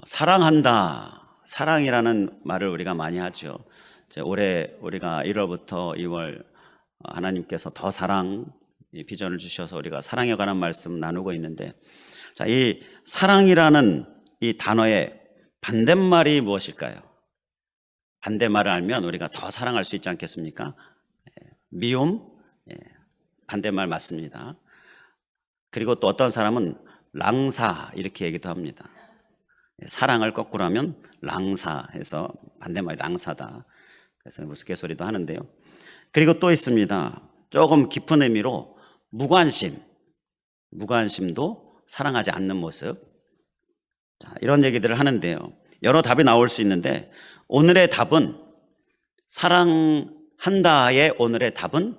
사랑한다. 사랑이라는 말을 우리가 많이 하죠. 올해 우리가 1월부터 2월 하나님께서 더 사랑 비전을 주셔서 우리가 사랑에 관한 말씀 나누고 있는데, 이 사랑이라는 이 단어의 반대말이 무엇일까요? 반대말을 알면 우리가 더 사랑할 수 있지 않겠습니까? 미움, 반대말 맞습니다. 그리고 또 어떤 사람은 랑사 이렇게 얘기도 합니다. 사랑을 거꾸로 하면 랑사해서 반대말이 랑사다. 그래서 우스갯소리도 하는데요. 그리고 또 있습니다. 조금 깊은 의미로 무관심도 사랑하지 않는 모습. 이런 얘기들을 하는데요. 여러 답이 나올 수 있는데, 오늘의 답은 사랑한다의 오늘의 답은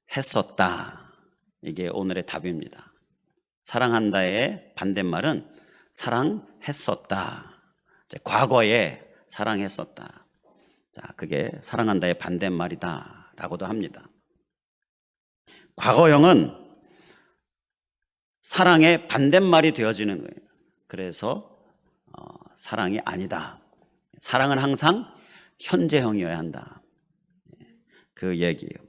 사랑했었다. 이게 오늘의 답입니다. 사랑한다의 반대말은 사랑했었다. 과거에 사랑했었다. 그게 사랑한다의 반대말이다 라고도 합니다. 과거형은 사랑의 반대말이 되어지는 거예요. 그래서 사랑이 아니다. 사랑은 항상 현재형이어야 한다. 그 얘기예요.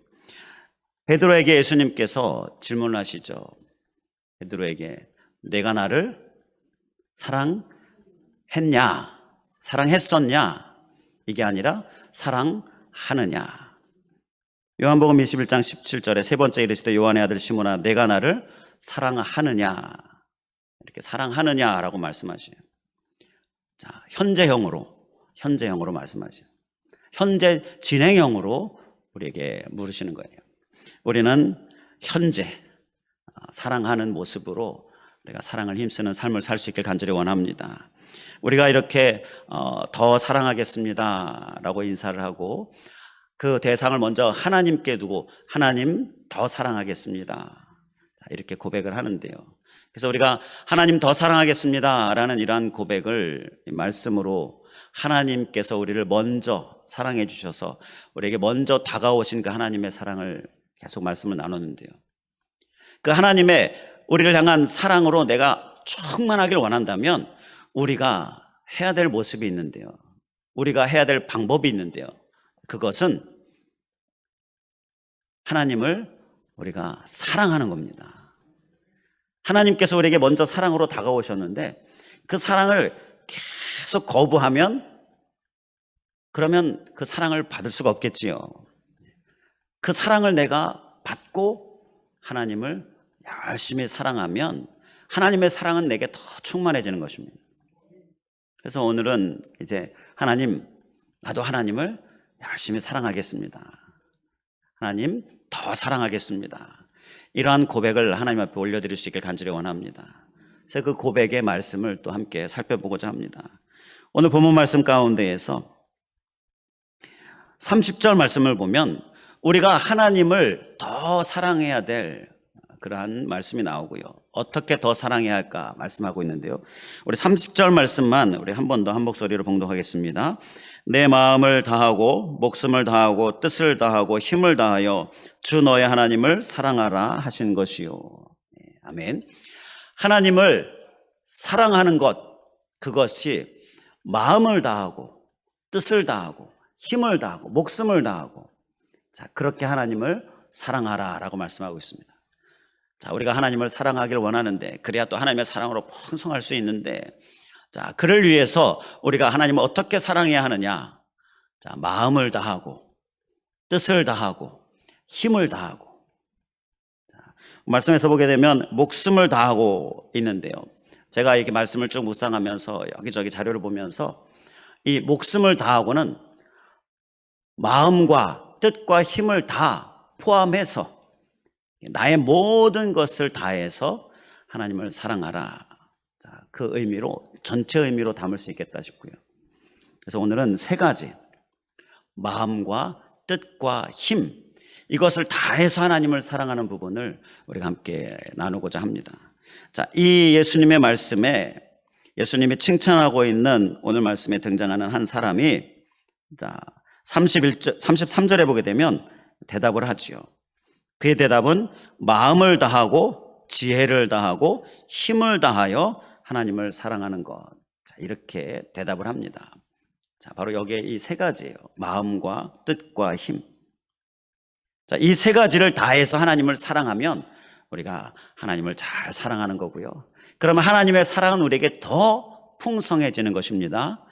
베드로에게 예수님께서 질문하시죠. 베드로에게 내가 나를 사랑했냐? 사랑했었냐? 이게 아니라 사랑하느냐? 요한복음 21장 17절에 세 번째 이르시되 요한의 아들 시몬아 내가 나를 사랑하느냐? 이렇게 사랑하느냐라고 말씀하셔요. 현재형으로 말씀하셔요. 현재 진행형으로 우리에게 물으시는 거예요. 우리는 현재 사랑하는 모습으로 우리가 사랑을 힘쓰는 삶을 살 수 있길 간절히 원합니다. 우리가 이렇게 더 사랑하겠습니다 라고 인사를 하고 그 대상을 먼저 하나님께 두고 하나님 더 사랑하겠습니다 이렇게 고백을 하는데요. 그래서 우리가 하나님 더 사랑하겠습니다 라는 이러한 고백을 말씀으로 하나님께서 우리를 먼저 사랑해 주셔서 우리에게 먼저 다가오신 그 하나님의 사랑을 계속 말씀을 나눴는데요. 그 하나님의 우리를 향한 사랑으로 내가 충만하길 원한다면 우리가 해야 될 모습이 있는데요. 우리가 해야 될 방법이 있는데요. 그것은 하나님을 우리가 사랑하는 겁니다. 하나님께서 우리에게 먼저 사랑으로 다가오셨는데 그 사랑을 계속 거부하면 그러면 그 사랑을 받을 수가 없겠지요. 그 사랑을 내가 받고 하나님을 열심히 사랑하면 하나님의 사랑은 내게 더 충만해지는 것입니다. 그래서 오늘은 이제 하나님, 나도 하나님을 열심히 사랑하겠습니다. 하나님 더 사랑하겠습니다. 이러한 고백을 하나님 앞에 올려드릴 수 있길 간절히 원합니다. 그래서 그 고백의 말씀을 또 함께 살펴보고자 합니다. 오늘 본문 말씀 가운데에서 30절 말씀을 보면 우리가 하나님을 더 사랑해야 될 그러한 말씀이 나오고요. 어떻게 더 사랑해야 할까 말씀하고 있는데요. 우리 30절 말씀만 우리 한 번 더 한 목소리로 봉독하겠습니다. 내 마음을 다하고 목숨을 다하고 뜻을 다하고 힘을 다하여 주 너의 하나님을 사랑하라 하신 것이요. 아멘. 하나님을 사랑하는 것, 그것이 마음을 다하고 뜻을 다하고 힘을 다하고 목숨을 다하고 그렇게 하나님을 사랑하라 라고 말씀하고 있습니다. 우리가 하나님을 사랑하길 원하는데 그래야 또 하나님의 사랑으로 풍성할 수 있는데 그를 위해서 우리가 하나님을 어떻게 사랑해야 하느냐? 마음을 다하고 뜻을 다하고 힘을 다하고 말씀에서 보게 되면 목숨을 다하고 있는데요. 제가 이렇게 말씀을 쭉 묵상하면서 여기저기 자료를 보면서 이 목숨을 다하고는 마음과 뜻과 힘을 다 포함해서 나의 모든 것을 다해서 하나님을 사랑하라. 그 의미로 전체 의미로 담을 수 있겠다 싶고요. 그래서 오늘은 세 가지 마음과 뜻과 힘 이것을 다해서 하나님을 사랑하는 부분을 우리가 함께 나누고자 합니다. 이 예수님의 말씀에 예수님이 칭찬하고 있는 오늘 말씀에 등장하는 한 사람이 33절에 보게 되면 대답을 하지요. 그의 대답은 마음을 다하고 지혜를 다하고 힘을 다하여 하나님을 사랑하는 것. 자, 이렇게 대답을 합니다. 자, 바로 여기에 이 세 가지예요. 마음과 뜻과 힘. 자, 이 세 가지를 다해서 하나님을 사랑하면 우리가 하나님을 잘 사랑하는 거고요. 그러면 하나님의 사랑은 우리에게 더 풍성해지는 것입니다.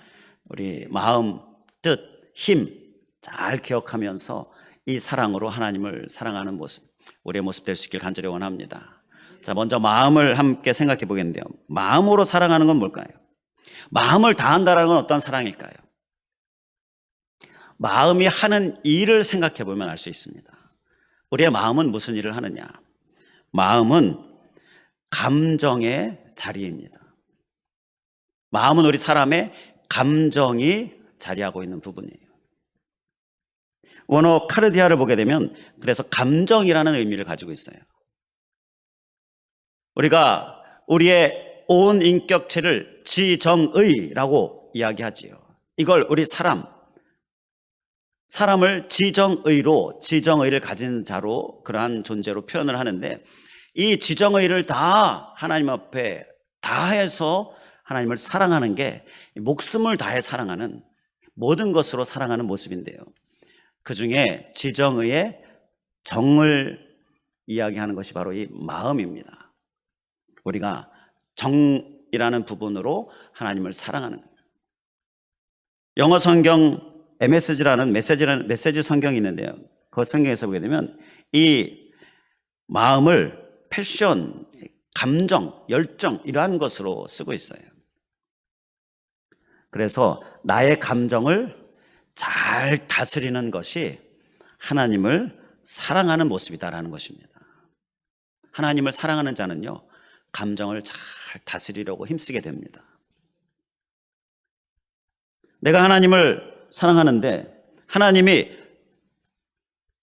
우리 마음, 뜻, 힘 잘 기억하면서 이 사랑으로 하나님을 사랑하는 모습, 우리의 모습 될 수 있길 간절히 원합니다. 자, 먼저 마음을 함께 생각해 보겠는데요. 마음으로 사랑하는 건 뭘까요? 마음을 다한다는 건 어떤 사랑일까요? 마음이 하는 일을 생각해 보면 알 수 있습니다. 우리의 마음은 무슨 일을 하느냐? 마음은 감정의 자리입니다. 마음은 우리 사람의 감정이 자리하고 있는 부분이에요. 원어 카르디아를 보게 되면 그래서 감정이라는 의미를 가지고 있어요. 우리가 우리의 온 인격체를 지정의라고 이야기하지요. 이걸 우리 사람을 지정의를 가진 자로, 그러한 존재로 표현을 하는데, 이 지정의를 다 하나님 앞에 다해서 하나님을 사랑하는 게 목숨을 다해 사랑하는, 모든 것으로 사랑하는 모습인데요. 그 중에 지정의의 정을 이야기하는 것이 바로 이 마음입니다. 우리가 정이라는 부분으로 하나님을 사랑하는 거예요. 영어 성경 MSG라는 메시지 성경이 있는데요. 그 성경에서 보게 되면 이 마음을 패션, 감정, 열정 이러한 것으로 쓰고 있어요. 그래서 나의 감정을 잘 다스리는 것이 하나님을 사랑하는 모습이다라는 것입니다. 하나님을 사랑하는 자는요, 감정을 잘 다스리려고 힘쓰게 됩니다. 내가 하나님을 사랑하는데 하나님이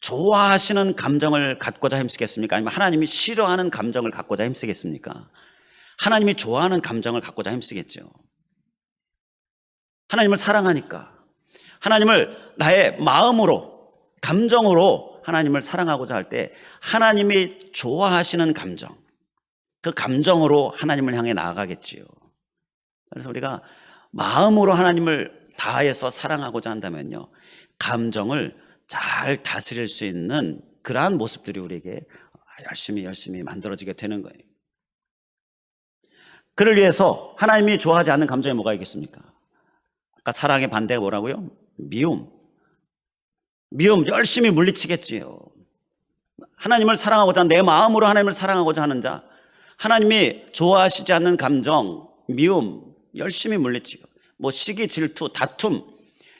좋아하시는 감정을 갖고자 힘쓰겠습니까? 아니면 하나님이 싫어하는 감정을 갖고자 힘쓰겠습니까? 하나님이 좋아하는 감정을 갖고자 힘쓰겠죠. 하나님을 사랑하니까 하나님을 나의 마음으로, 감정으로 하나님을 사랑하고자 할 때 하나님이 좋아하시는 감정, 그 감정으로 하나님을 향해 나아가겠지요. 그래서 우리가 마음으로 하나님을 다해서 사랑하고자 한다면요, 감정을 잘 다스릴 수 있는 그러한 모습들이 우리에게 열심히 만들어지게 되는 거예요. 그를 위해서 하나님이 좋아하지 않는 감정이 뭐가 있겠습니까? 아까 사랑의 반대가 뭐라고요? 미움 열심히 물리치겠지요. 하나님을 사랑하고자, 내 마음으로 하나님을 사랑하고자 하는 자, 하나님이 좋아하시지 않는 감정, 미움 열심히 물리치고, 시기, 질투, 다툼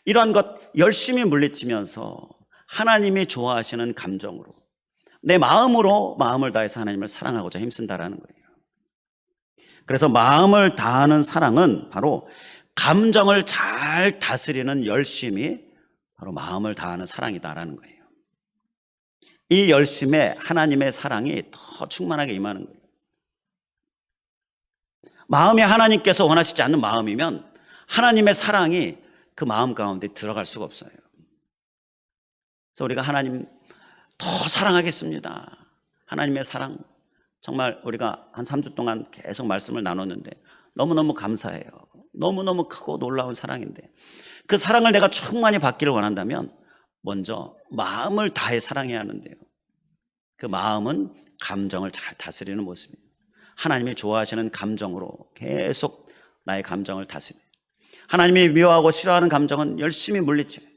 이러한 것 열심히 물리치면서 하나님이 좋아하시는 감정으로, 내 마음으로 마음을 다해서 하나님을 사랑하고자 힘쓴다라는 거예요. 그래서 마음을 다하는 사랑은 바로 감정을 잘 다스리는 열심이 바로 마음을 다하는 사랑이다라는 거예요. 이 열심에 하나님의 사랑이 더 충만하게 임하는 거예요. 마음이 하나님께서 원하시지 않는 마음이면 하나님의 사랑이 그 마음 가운데 들어갈 수가 없어요. 그래서 우리가 하나님 더 사랑하겠습니다. 하나님의 사랑, 정말 우리가 한 3주 동안 계속 말씀을 나눴는데 너무너무 감사해요. 너무너무 크고 놀라운 사랑인데, 그 사랑을 내가 충만히 받기를 원한다면 먼저 마음을 다해 사랑해야 하는데요, 그 마음은 감정을 잘 다스리는 모습입니다. 하나님이 좋아하시는 감정으로 계속 나의 감정을 다스려요. 하나님이 미워하고 싫어하는 감정은 열심히 물리쳐요.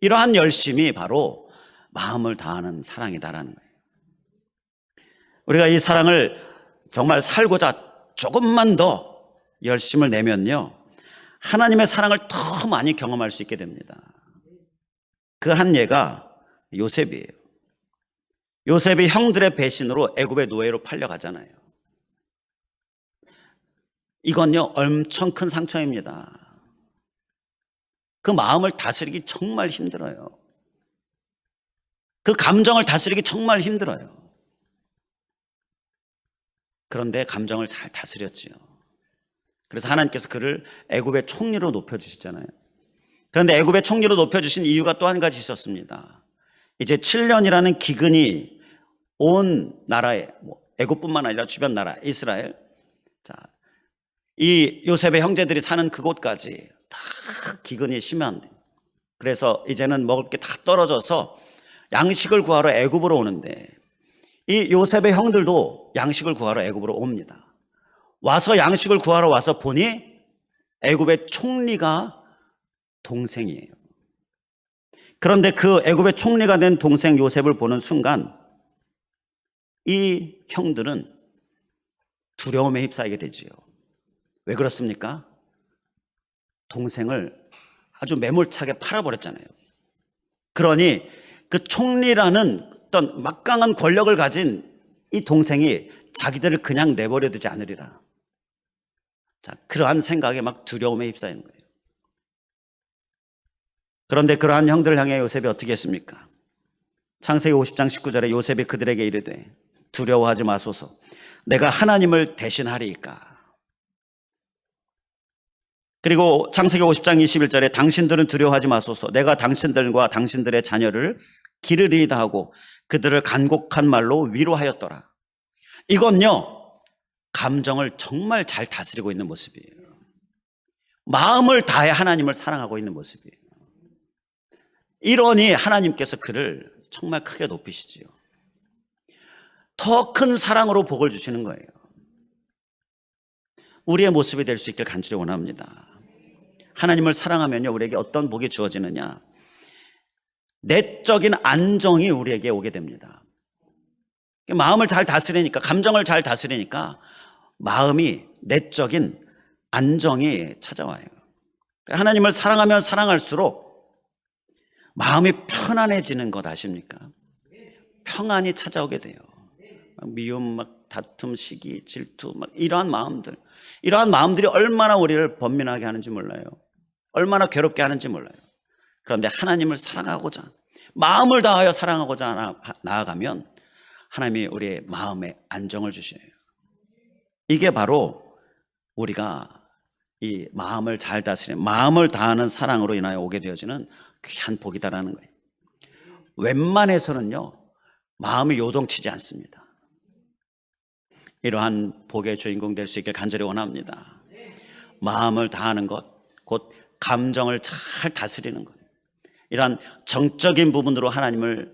이러한 열심이 바로 마음을 다하는 사랑이다라는 거예요. 우리가 이 사랑을 정말 살고자 조금만 더 열심을 내면요, 하나님의 사랑을 더 많이 경험할 수 있게 됩니다. 그 한 예가 요셉이에요. 요셉이 형들의 배신으로 애굽의 노예로 팔려가잖아요. 이건요, 엄청 큰 상처입니다. 그 마음을 다스리기 정말 힘들어요. 그 감정을 다스리기 정말 힘들어요. 그런데 감정을 잘 다스렸지요. 그래서 하나님께서 그를 애굽의 총리로 높여주시잖아요. 그런데 애굽의 총리로 높여주신 이유가 또 한 가지 있었습니다. 이제 7년이라는 기근이 온 나라에, 애굽뿐만 아니라 주변 나라 이스라엘, 이 요셉의 형제들이 사는 그곳까지 다 기근이 심한데, 그래서 이제는 먹을 게 다 떨어져서 양식을 구하러 애굽으로 오는데, 이 요셉의 형들도 양식을 구하러 애굽으로 옵니다. 와서 양식을 구하러 와서 보니 애굽의 총리가 동생이에요. 그런데 그 애굽의 총리가 된 동생 요셉을 보는 순간 이 형들은 두려움에 휩싸이게 되지요. 왜 그렇습니까? 동생을 아주 매몰차게 팔아버렸잖아요. 그러니 그 총리라는 어떤 막강한 권력을 가진 이 동생이 자기들을 그냥 내버려 두지 않으리라. 자, 그러한 생각에 막 두려움에 휩싸이는 거예요. 그런데 그러한 형들을 향해 요셉이 어떻게 했습니까? 창세기 50장 19절에 요셉이 그들에게 이르되 두려워하지 마소서, 내가 하나님을 대신하리이까. 그리고 창세기 50장 21절에 당신들은 두려워하지 마소서, 내가 당신들과 당신들의 자녀를 기르리이다 하고 그들을 간곡한 말로 위로하였더라. 이건요, 감정을 정말 잘 다스리고 있는 모습이에요. 마음을 다해 하나님을 사랑하고 있는 모습이에요. 이러니 하나님께서 그를 정말 크게 높이시지요. 더 큰 사랑으로 복을 주시는 거예요. 우리의 모습이 될 수 있길 간절히 원합니다. 하나님을 사랑하면요, 우리에게 어떤 복이 주어지느냐? 내적인 안정이 우리에게 오게 됩니다. 마음을 잘 다스리니까, 감정을 잘 다스리니까 마음이, 내적인 안정이 찾아와요. 하나님을 사랑하면 사랑할수록 마음이 편안해지는 것 아십니까? 평안이 찾아오게 돼요. 미움, 막 다툼, 시기, 질투, 막 이러한 마음들이 얼마나 우리를 번민하게 하는지 몰라요. 얼마나 괴롭게 하는지 몰라요. 그런데 하나님을 사랑하고자, 마음을 다하여 사랑하고자 나아가면 하나님이 우리의 마음에 안정을 주셔요. 이게 바로 우리가 이 마음을 잘 다스리는, 마음을 다하는 사랑으로 인하여 오게 되어지는 귀한 복이다라는 거예요. 웬만해서는요, 마음이 요동치지 않습니다. 이러한 복의 주인공 될 수 있길 간절히 원합니다. 마음을 다하는 것, 곧 감정을 잘 다스리는 것, 이러한 정적인 부분으로 하나님을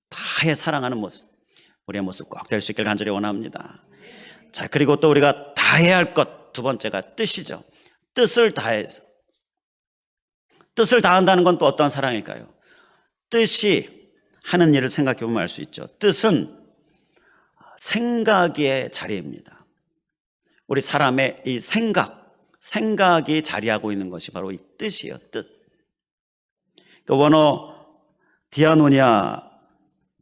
다해 사랑하는 모습, 우리의 모습 꼭 될 수 있길 간절히 원합니다. 자, 그리고 또 우리가 다해야 할 것, 두 번째가 뜻이죠. 뜻을 다해서. 뜻을 다한다는 건 또 어떠한 사랑일까요? 뜻이 하는 일을 생각해 보면 알 수 있죠. 뜻은 생각의 자리입니다. 우리 사람의 이 생각이 자리하고 있는 것이 바로 이 뜻이에요. 뜻. 그 원어 디아노니아,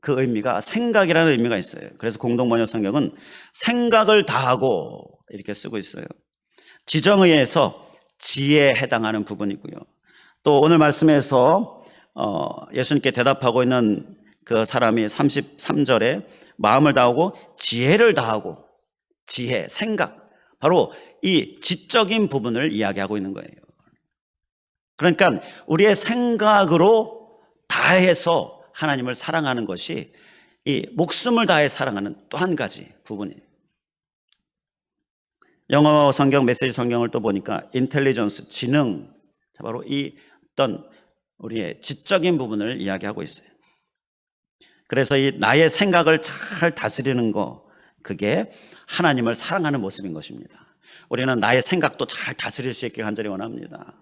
그 의미가 생각이라는 의미가 있어요. 그래서 공동번역 성경은 생각을 다하고 이렇게 쓰고 있어요. 지정의에서 지혜에 해당하는 부분이고요. 또 오늘 말씀에서 예수님께 대답하고 있는 그 사람이 33절에 마음을 다하고 지혜를 다하고, 지혜, 생각, 바로 이 지적인 부분을 이야기하고 있는 거예요. 그러니까 우리의 생각으로 다해서 하나님을 사랑하는 것이 이 목숨을 다해 사랑하는 또 한 가지 부분이에요. 영어 성경, 메시지 성경을 또 보니까 인텔리전스, 지능, 바로 이 어떤 우리의 지적인 부분을 이야기하고 있어요. 그래서 이 나의 생각을 잘 다스리는 거, 그게 하나님을 사랑하는 모습인 것입니다. 우리는 나의 생각도 잘 다스릴 수 있게 간절히 원합니다.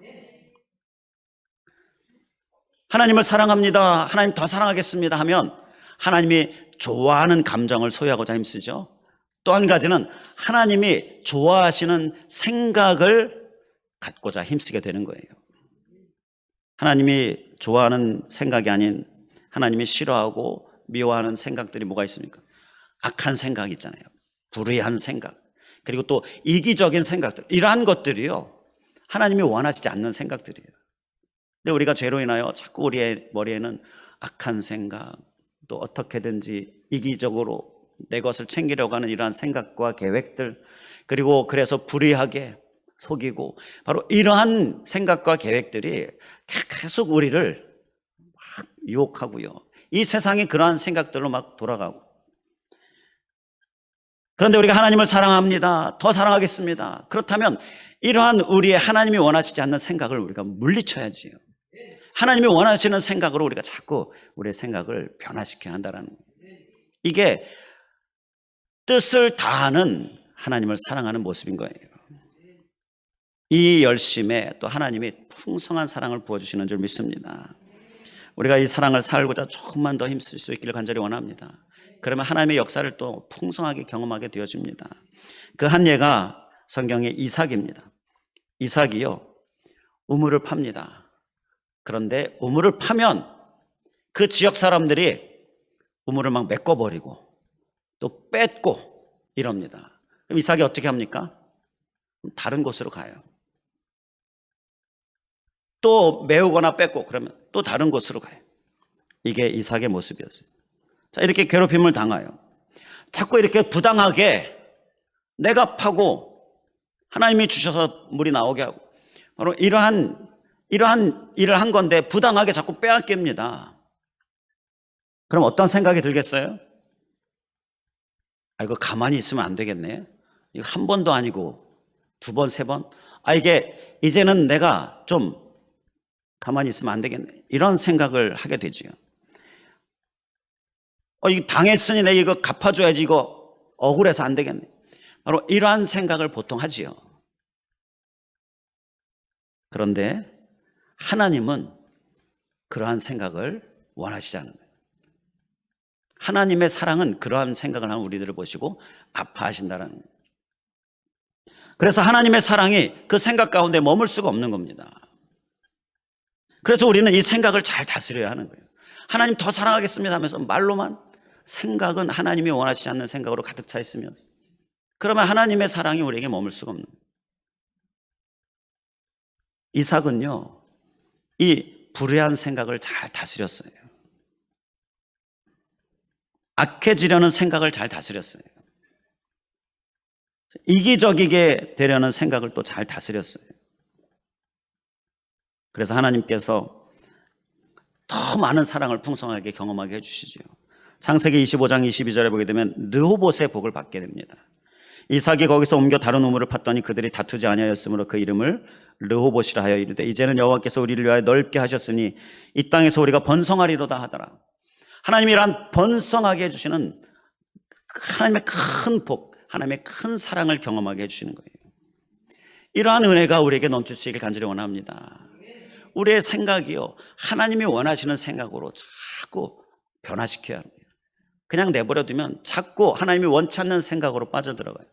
하나님을 사랑합니다, 하나님 더 사랑하겠습니다 하면 하나님이 좋아하는 감정을 소유하고자 힘쓰죠. 또 한 가지는 하나님이 좋아하시는 생각을 갖고자 힘쓰게 되는 거예요. 하나님이 좋아하는 생각이 아닌 하나님이 싫어하고 미워하는 생각들이 뭐가 있습니까? 악한 생각 있잖아요. 불의한 생각, 그리고 또 이기적인 생각들, 이러한 것들이요, 하나님이 원하시지 않는 생각들이에요. 근데 우리가 죄로 인하여 자꾸 우리의 머리에는 악한 생각, 또 어떻게든지 이기적으로 내 것을 챙기려고 하는 이러한 생각과 계획들, 그리고 그래서 불의하게 속이고, 바로 이러한 생각과 계획들이 계속 우리를 막 유혹하고요, 이 세상이 그러한 생각들로 막 돌아가고, 그런데 우리가 하나님을 사랑합니다. 더 사랑하겠습니다. 그렇다면 이러한 우리의 하나님이 원하시지 않는 생각을 우리가 물리쳐야지요. 하나님이 원하시는 생각으로 우리가 자꾸 우리의 생각을 변화시켜야 한다는 거예요. 이게 뜻을 다하는 하나님을 사랑하는 모습인 거예요. 이 열심에 또 하나님이 풍성한 사랑을 부어주시는 줄 믿습니다. 우리가 이 사랑을 살고자 조금만 더 힘쓸 수 있기를 간절히 원합니다. 그러면 하나님의 역사를 또 풍성하게 경험하게 되어집니다. 그 한 예가 성경의 이삭입니다. 이삭이요, 우물을 팝니다. 그런데 우물을 파면 그 지역 사람들이 우물을 막 메꿔버리고 또 뺏고 이럽니다. 그럼 이삭이 어떻게 합니까? 다른 곳으로 가요. 또 메우거나 뺏고 그러면 또 다른 곳으로 가요. 이게 이삭의 모습이었어요. 자, 이렇게 괴롭힘을 당하여 자꾸 이렇게 부당하게 내가 파고 하나님이 주셔서 물이 나오게 하고 바로 이러한 일을 한 건데 부당하게 자꾸 빼앗깁니다. 그럼 어떤 생각이 들겠어요? 이거 가만히 있으면 안 되겠네. 이거 한 번도 아니고 두 번, 세 번. 이게 이제는 내가 좀 가만히 있으면 안 되겠네. 이런 생각을 하게 되지요. 이거 당했으니 내가 이거 갚아줘야지. 이거 억울해서 안 되겠네. 바로 이러한 생각을 보통 하지요. 그런데 하나님은 그러한 생각을 원하시지 않는 거예요. 하나님의 사랑은 그러한 생각을 하는 우리들을 보시고 아파하신다는 거예요. 그래서 하나님의 사랑이 그 생각 가운데 머물 수가 없는 겁니다. 그래서 우리는 이 생각을 잘 다스려야 하는 거예요. 하나님 더 사랑하겠습니다 하면서 말로만 생각은 하나님이 원하시지 않는 생각으로 가득 차 있으면 그러면 하나님의 사랑이 우리에게 머물 수가 없는 거예요. 이삭은요, 이 불의한 생각을 잘 다스렸어요. 악해지려는 생각을 잘 다스렸어요. 이기적이게 되려는 생각을 또 잘 다스렸어요. 그래서 하나님께서 더 많은 사랑을 풍성하게 경험하게 해주시죠. 창세기 25장 22절에 보게 되면 르호봇의 복을 받게 됩니다. 이삭이 거기서 옮겨 다른 우물을 팠더니 그들이 다투지 아니하였으므로 그 이름을 르호봇이라 하여 이르되 이제는 여호와께서 우리를 위하여 넓게 하셨으니 이 땅에서 우리가 번성하리로다 하더라. 하나님이 이러한 번성하게 해주시는 하나님의 큰 복, 하나님의 큰 사랑을 경험하게 해주시는 거예요. 이러한 은혜가 우리에게 넘칠 수 있길 간절히 원합니다. 우리의 생각이요, 하나님이 원하시는 생각으로 자꾸 변화시켜야 합니다. 그냥 내버려두면 자꾸 하나님이 원치 않는 생각으로 빠져들어가요.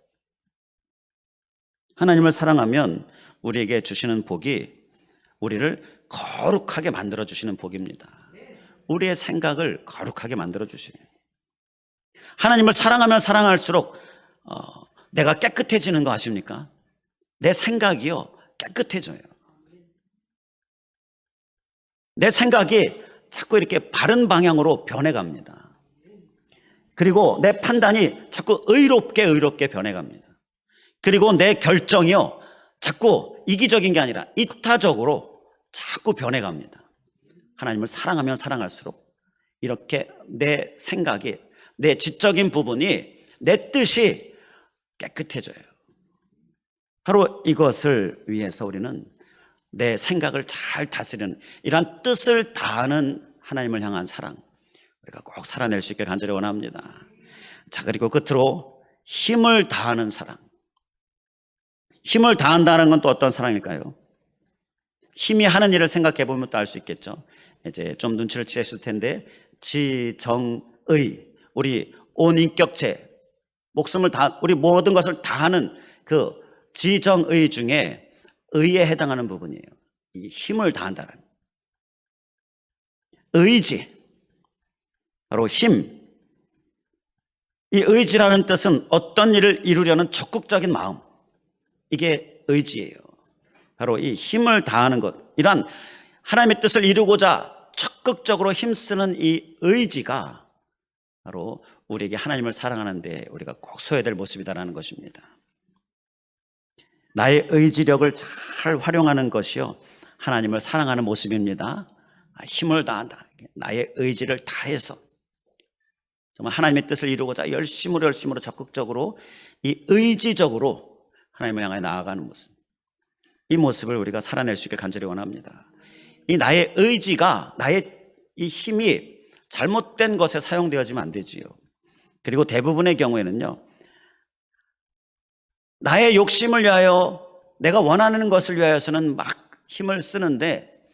하나님을 사랑하면 우리에게 주시는 복이 우리를 거룩하게 만들어주시는 복입니다. 우리의 생각을 거룩하게 만들어주시는, 하나님을 사랑하면 사랑할수록 내가 깨끗해지는 거 아십니까? 내 생각이요, 깨끗해져요. 내 생각이 자꾸 이렇게 바른 방향으로 변해갑니다. 그리고 내 판단이 자꾸 의롭게 변해갑니다. 그리고 내 결정이요, 자꾸 이기적인 게 아니라 이타적으로 자꾸 변해갑니다. 하나님을 사랑하면 사랑할수록 이렇게 내 생각이, 내 지적인 부분이, 내 뜻이 깨끗해져요. 바로 이것을 위해서 우리는 내 생각을 잘 다스리는 이러한 뜻을 다하는 하나님을 향한 사랑, 우리가 꼭 살아낼 수 있길 간절히 원합니다. 자, 그리고 끝으로 힘을 다하는 사랑. 힘을 다한다는 건 또 어떤 사랑일까요? 힘이 하는 일을 생각해 보면 또 알 수 있겠죠. 이제 좀 눈치를 채셨을 텐데, 지정의, 우리 온 인격체, 목숨을 다, 우리 모든 것을 다하는 그 지정의 중에 의에 해당하는 부분이에요. 이 힘을 다한다는 의지, 바로 힘. 이 의지라는 뜻은 어떤 일을 이루려는 적극적인 마음, 이게 의지예요. 바로 이 힘을 다하는 것, 이러한 하나님의 뜻을 이루고자 적극적으로 힘쓰는 이 의지가 바로 우리에게 하나님을 사랑하는 데 우리가 꼭 써야 될 모습이다라는 것입니다. 나의 의지력을 잘 활용하는 것이요, 하나님을 사랑하는 모습입니다. 힘을 다한다. 나의 의지를 다해서 정말 하나님의 뜻을 이루고자 열심으로 적극적으로 이 의지적으로 하나님을 향해 나아가는 모습, 이 모습을 우리가 살아낼 수 있길 간절히 원합니다. 이 나의 의지가, 나의 이 힘이 잘못된 것에 사용되어지면 안 되지요. 그리고 대부분의 경우에는요, 나의 욕심을 위하여, 내가 원하는 것을 위하여서는 막 힘을 쓰는데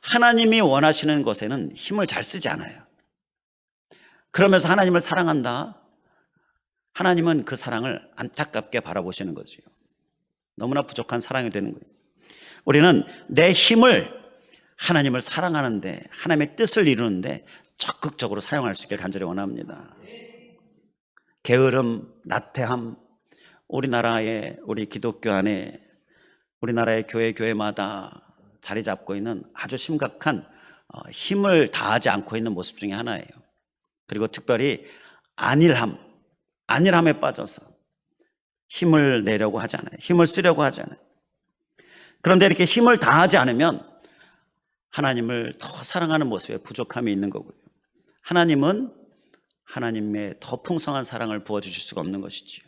하나님이 원하시는 것에는 힘을 잘 쓰지 않아요. 그러면서 하나님을 사랑한다. 하나님은 그 사랑을 안타깝게 바라보시는 거지요. 너무나 부족한 사랑이 되는 거예요. 우리는 내 힘을 하나님을 사랑하는데, 하나님의 뜻을 이루는데 적극적으로 사용할 수 있길 간절히 원합니다. 게으름, 나태함, 우리나라의, 우리 기독교 안에, 우리나라의 교회마다 자리 잡고 있는 아주 심각한 힘을 다하지 않고 있는 모습 중에 하나예요. 그리고 특별히 안일함에 빠져서 힘을 내려고 하지 않아요. 힘을 쓰려고 하지 않아요. 그런데 이렇게 힘을 다하지 않으면 하나님을 더 사랑하는 모습에 부족함이 있는 거고요. 하나님은 하나님의 더 풍성한 사랑을 부어주실 수가 없는 것이지요.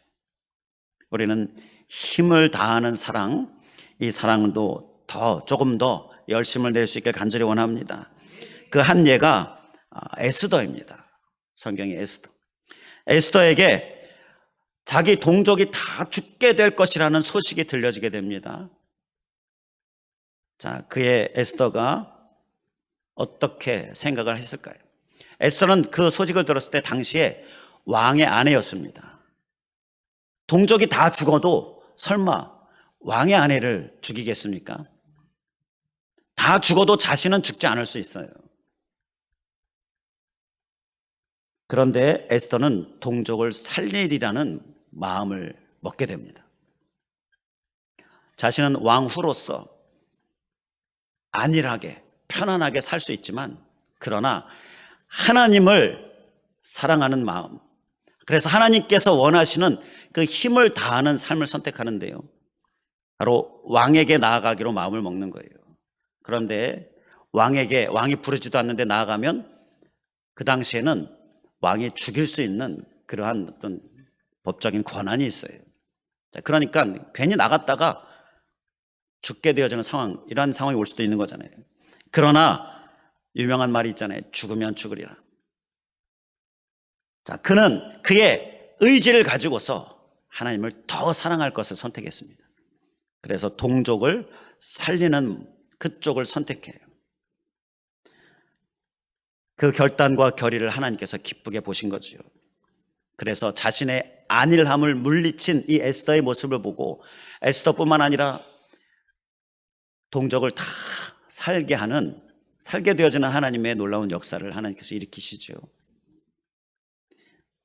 우리는 힘을 다하는 사랑, 이 사랑도 조금 더 열심을 낼 수 있게 간절히 원합니다. 그 한 예가 에스더입니다. 성경의 에스더. 에스더에게 자기 동족이 다 죽게 될 것이라는 소식이 들려지게 됩니다. 자, 그의 에스더가 어떻게 생각을 했을까요? 에스더는 그 소식을 들었을 때 당시에 왕의 아내였습니다. 동족이 다 죽어도 설마 왕의 아내를 죽이겠습니까? 다 죽어도 자신은 죽지 않을 수 있어요. 그런데 에스더는 동족을 살리리라는 마음을 먹게 됩니다. 자신은 왕후로서 안일하게 편안하게 살 수 있지만, 그러나 하나님을 사랑하는 마음, 그래서 하나님께서 원하시는 그 힘을 다하는 삶을 선택하는데요, 바로 왕에게 나아가기로 마음을 먹는 거예요. 그런데 왕이 부르지도 않는데 나아가면 그 당시에는 왕이 죽일 수 있는 그러한 어떤 법적인 권한이 있어요. 그러니까 괜히 나갔다가 죽게 되어지는 상황, 이러한 상황이 올 수도 있는 거잖아요. 그러나 유명한 말이 있잖아요. 죽으면 죽으리라. 자, 그는 그의 의지를 가지고서 하나님을 더 사랑할 것을 선택했습니다. 그래서 동족을 살리는 그쪽을 선택해요. 그 결단과 결의를 하나님께서 기쁘게 보신 거죠. 그래서 자신의 안일함을 물리친 이 에스더의 모습을 보고 에스더뿐만 아니라 동족을 다 살게 되어지는 하나님의 놀라운 역사를 하나님께서 일으키시죠.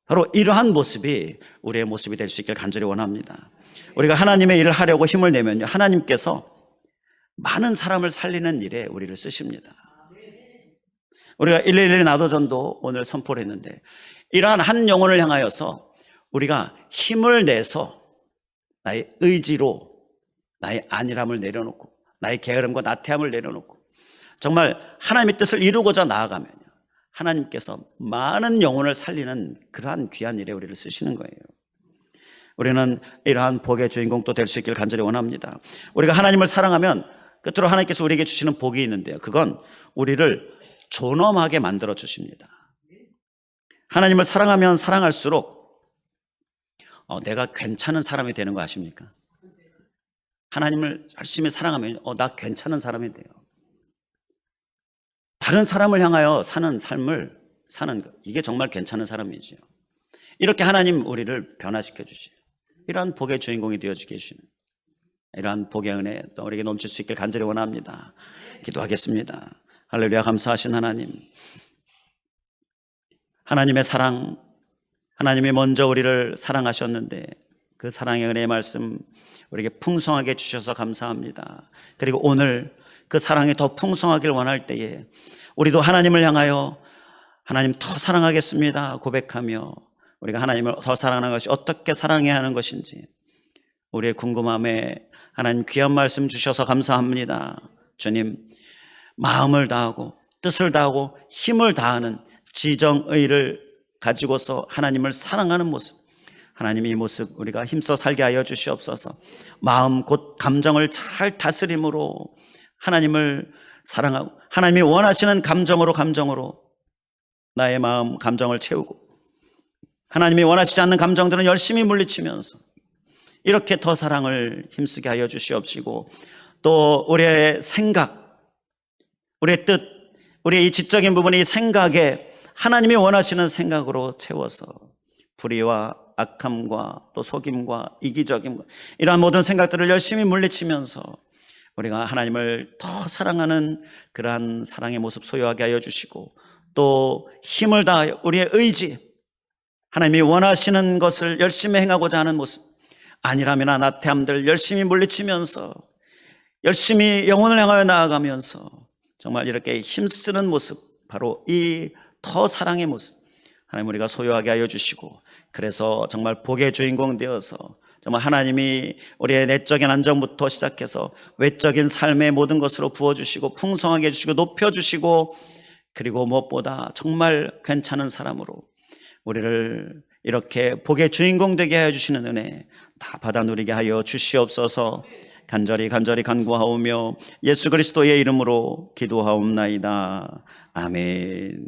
바로 이러한 모습이 우리의 모습이 될 수 있길 간절히 원합니다. 우리가 하나님의 일을 하려고 힘을 내면요, 하나님께서 많은 사람을 살리는 일에 우리를 쓰십니다. 우리가 111 나도전도 오늘 선포를 했는데, 이러한 한 영혼을 향하여서 우리가 힘을 내서 나의 의지로 나의 안일함을 내려놓고 나의 게으름과 나태함을 내려놓고 정말 하나님의 뜻을 이루고자 나아가면 하나님께서 많은 영혼을 살리는 그러한 귀한 일에 우리를 쓰시는 거예요. 우리는 이러한 복의 주인공 또 될 수 있기를 간절히 원합니다. 우리가 하나님을 사랑하면 끝으로 하나님께서 우리에게 주시는 복이 있는데요, 그건 우리를 존엄하게 만들어 주십니다. 하나님을 사랑하면 사랑할수록 내가 괜찮은 사람이 되는 거 아십니까? 하나님을 열심히 사랑하면 나 괜찮은 사람이 돼요. 다른 사람을 향하여 사는 삶을 사는 것, 이게 정말 괜찮은 사람이지요. 이렇게 하나님 우리를 변화시켜 주시요, 이러한 복의 주인공이 되어주게 해주시는 이러한 복의 은혜 또 우리에게 넘칠 수 있길 간절히 원합니다. 기도하겠습니다. 할렐루야. 감사하신 하나님, 하나님의 사랑, 하나님이 먼저 우리를 사랑하셨는데 그 사랑의 은혜의 말씀 우리에게 풍성하게 주셔서 감사합니다. 그리고 오늘 그 사랑이 더 풍성하길 원할 때에 우리도 하나님을 향하여 하나님 더 사랑하겠습니다 고백하며, 우리가 하나님을 더 사랑하는 것이 어떻게 사랑해야 하는 것인지 우리의 궁금함에 하나님 귀한 말씀 주셔서 감사합니다. 주님, 마음을 다하고 뜻을 다하고 힘을 다하는 지정의를 가지고서 하나님을 사랑하는 모습, 하나님 이 모습 우리가 힘써 살게 하여 주시옵소서. 마음 곧 감정을 잘 다스림으로 하나님을 사랑하고 하나님이 원하시는 감정으로 나의 마음 감정을 채우고 하나님이 원하시지 않는 감정들은 열심히 물리치면서 이렇게 더 사랑을 힘쓰게 하여 주시옵시고, 또 우리의 생각, 우리의 뜻, 우리의 이 지적인 부분이 이 생각에 하나님이 원하시는 생각으로 채워서 불의와 악함과 또 속임과 이기적임과 이러한 모든 생각들을 열심히 물리치면서 우리가 하나님을 더 사랑하는 그러한 사랑의 모습 소유하게 하여 주시고, 또 힘을 다하여 우리의 의지, 하나님이 원하시는 것을 열심히 행하고자 하는 모습, 아니라면 나태함들 열심히 물리치면서 열심히 영혼을 향하여 나아가면서 정말 이렇게 힘쓰는 모습, 바로 이 더 사랑의 모습 하나님 우리가 소유하게 하여 주시고, 그래서 정말 복의 주인공 되어서 정말 하나님이 우리의 내적인 안정부터 시작해서 외적인 삶의 모든 것으로 부어주시고 풍성하게 해주시고 높여주시고, 그리고 무엇보다 정말 괜찮은 사람으로 우리를 이렇게 복의 주인공 되게 하여 주시는 은혜 다 받아 누리게 하여 주시옵소서. 간절히 간구하오며 예수 그리스도의 이름으로 기도하옵나이다. 아멘.